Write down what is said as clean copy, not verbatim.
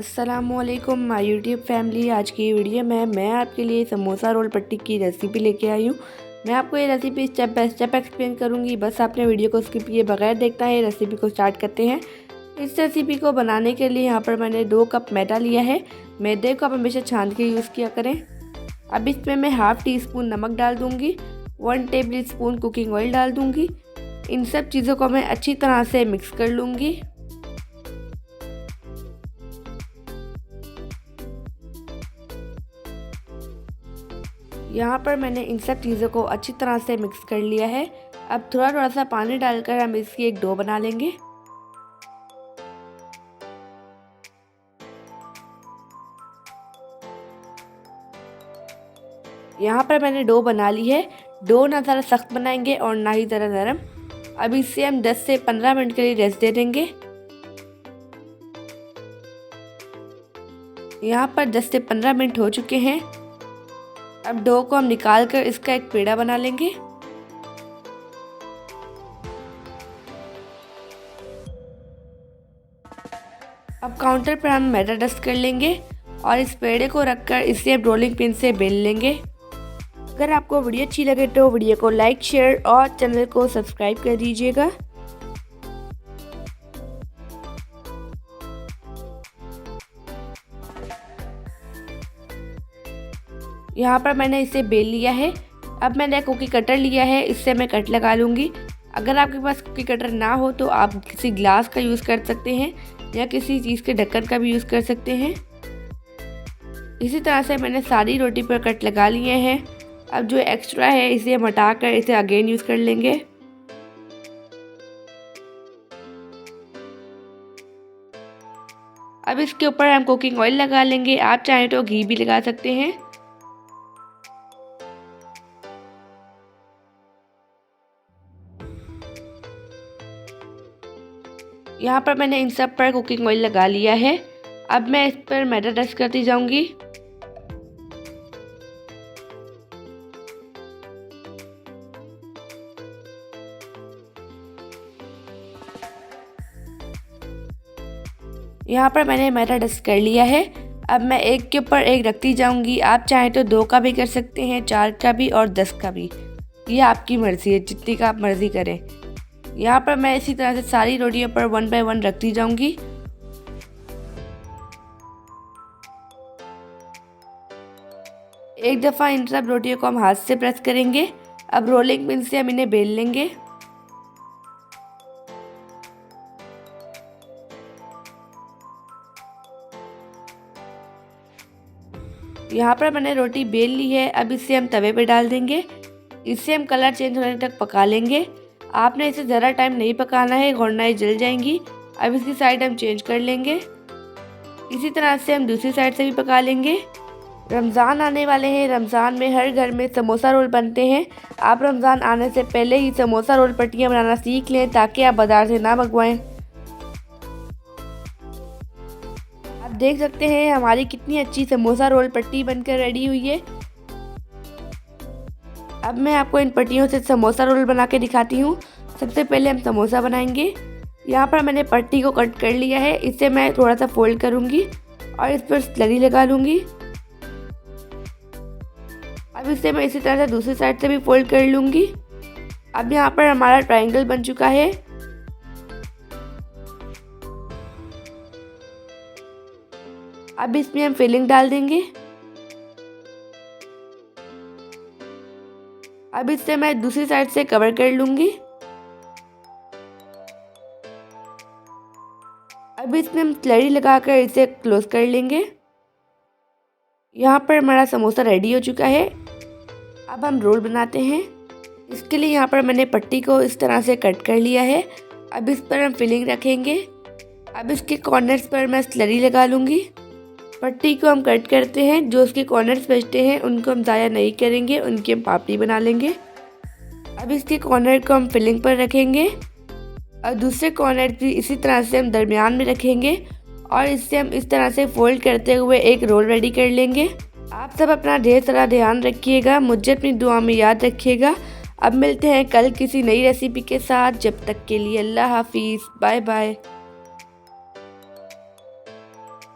अस्सलामुअलैकुम my YouTube family. आज की वीडियो में मैं आपके लिए समोसा रोल पट्टी की रेसिपी लेके आई हूँ। मैं आपको ये recipe step by step explain करूँगी, बस आपने वीडियो को स्किप किए बगैर देखना है। रेसिपी को स्टार्ट करते हैं। इस रेसिपी को बनाने के लिए यहाँ पर मैंने 2 कप मैदा लिया है। मैदे को आप हमेशा छान के यूज़ किया करें। अब इसमें मैं हाफ़ टी स्पून नमक डाल दूँगी, 1 टेबल स्पून कुकिंग ऑयल डाल दूँगी। इन सब चीज़ों को मैं अच्छी तरह से मिक्स कर लूँगी। यहाँ पर मैंने इन सब चीज़ों को अच्छी तरह से मिक्स कर लिया है। अब थोड़ा थोड़ा सा पानी डालकर हम इसकी एक डो बना लेंगे। यहाँ पर मैंने डो बना ली है। डो ना ज़्यादा सख्त बनाएंगे और ना ही ज़्यादा नरम। अब इसे हम 10 से 15 मिनट के लिए रेस्ट दे देंगे। यहाँ पर 10 से 15 मिनट हो चुके हैं। अब डो को हम निकाल कर इसका एक पेड़ा बना लेंगे। अब काउंटर पर हम मैदा डस्ट कर लेंगे और इस पेड़े को रखकर इसे अब रोलिंग पिन से बेल लेंगे। अगर आपको वीडियो अच्छी लगे तो वीडियो को लाइक, शेयर और चैनल को सब्सक्राइब कर दीजिएगा। यहाँ पर मैंने इसे बेल लिया है। अब मैंने कुकी कटर लिया है, इससे मैं कट लगा लूँगी। अगर आपके पास कुकी कटर ना हो तो आप किसी ग्लास का यूज़ कर सकते हैं या किसी चीज़ के ढक्कन का भी यूज़ कर सकते हैं। इसी तरह से मैंने सारी रोटी पर कट लगा लिए हैं। अब जो एक्स्ट्रा है इसे हम हटा कर इसे अगेन यूज़ कर लेंगे। अब इसके ऊपर हम कुकिंग ऑयल लगा लेंगे। आप चाहें तो घी भी लगा सकते हैं। यहाँ पर मैंने इन सब पर कुकिंग ऑयल लगा लिया है। अब मैं इस पर मैदा डस्ट करती जाऊंगी। यहाँ पर मैंने मैदा डस्ट कर लिया है। अब मैं एक के ऊपर एक रखती जाऊंगी। आप चाहें तो 2 का भी कर सकते हैं, 4 का भी और 10 का भी। ये आपकी मर्ज़ी है, जितनी का आप मर्ज़ी करें। यहाँ पर मैं इसी तरह से सारी रोटियों पर 1 बाय 1 रखती जाऊंगी। एक दफ़ा इन सब रोटियों को हम हाथ से प्रेस करेंगे। अब रोलिंग पिन से हम इन्हें बेल लेंगे। यहाँ पर मैंने रोटी बेल ली है। अब इसे हम तवे पे डाल देंगे। इसे हम कलर चेंज होने तक पका लेंगे। आपने इसे ज़रा टाइम नहीं पकाना है, वरना ये जल जाएंगी। अब इसकी साइड हम चेंज कर लेंगे। इसी तरह से हम दूसरी साइड से भी पका लेंगे। रमज़ान आने वाले हैं। रमज़ान में हर घर में समोसा रोल बनते हैं। आप रमज़ान आने से पहले ही समोसा रोल पट्टियाँ बनाना सीख लें ताकि आप बाज़ार से ना मंगवाएं। आप देख सकते हैं हमारी कितनी अच्छी समोसा रोल पट्टी बनकर रेडी हुई है। अब मैं आपको इन पट्टियों से समोसा रोल बना के दिखाती हूँ। सबसे पहले हम समोसा बनाएंगे। यहाँ पर मैंने पट्टी को कट कर लिया है। इसे मैं थोड़ा सा फोल्ड करूँगी और इस पर स्लरी लगा लूँगी। अब इसे मैं इसी तरह से दूसरी साइड से भी फोल्ड कर लूँगी। अब यहाँ पर हमारा ट्रायंगल बन चुका है। अब इसमें हम फिलिंग डाल देंगे। अब इससे मैं दूसरी साइड से कवर कर लूँगी। अब इसमें हम स्लरी लगाकर इसे क्लोज कर लेंगे। यहाँ पर हमारा समोसा रेडी हो चुका है। अब हम रोल बनाते हैं। इसके लिए यहाँ पर मैंने पट्टी को इस तरह से कट कर लिया है। अब इस पर हम फिलिंग रखेंगे। अब इसके कॉर्नर्स पर मैं स्लरी लगा लूँगी। पट्टी को हम कट करते हैं, जो उसके कॉर्नर्स बचते हैं उनको हम ज़ाया नहीं करेंगे, उनकी हम पापड़ी बना लेंगे। अब इसके कॉर्नर को हम फिलिंग पर रखेंगे और दूसरे कॉर्नर भी इसी तरह से हम दरमियान में रखेंगे और इससे हम इस तरह से फोल्ड करते हुए एक रोल रेडी कर लेंगे। आप सब अपना ढेर सारा ध्यान रखिएगा, मुझे अपनी दुआ में याद रखिएगा। अब मिलते हैं कल किसी नई रेसिपी के साथ। जब तक के लिए अल्लाह हाफिज़, बाय बाय।